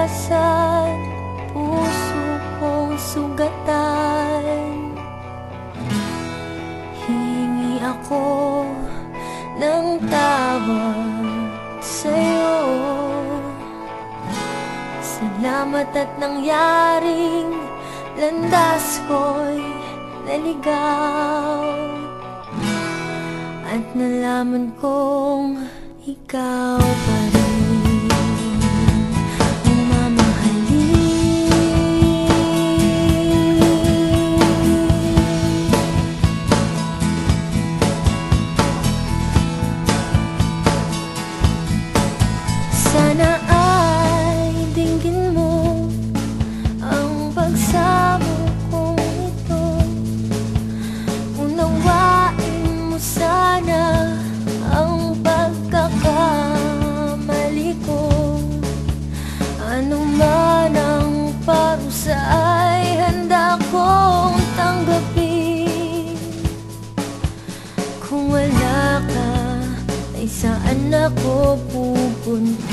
iwasan, puso kong sugatan. Hingi ako ng tawad sa'yo. Salamat at nangyaring landas ko'y naligaw, at nalaman kong ikaw pa rin ang mamahalin. Sana ay dinggin mo ang pagsamo kong ito. Unawain mo sana ang pagkakamali ko. Ano man ang parusa ay handa kong tanggapin. Kung wala ka, ay saan ako pupunta?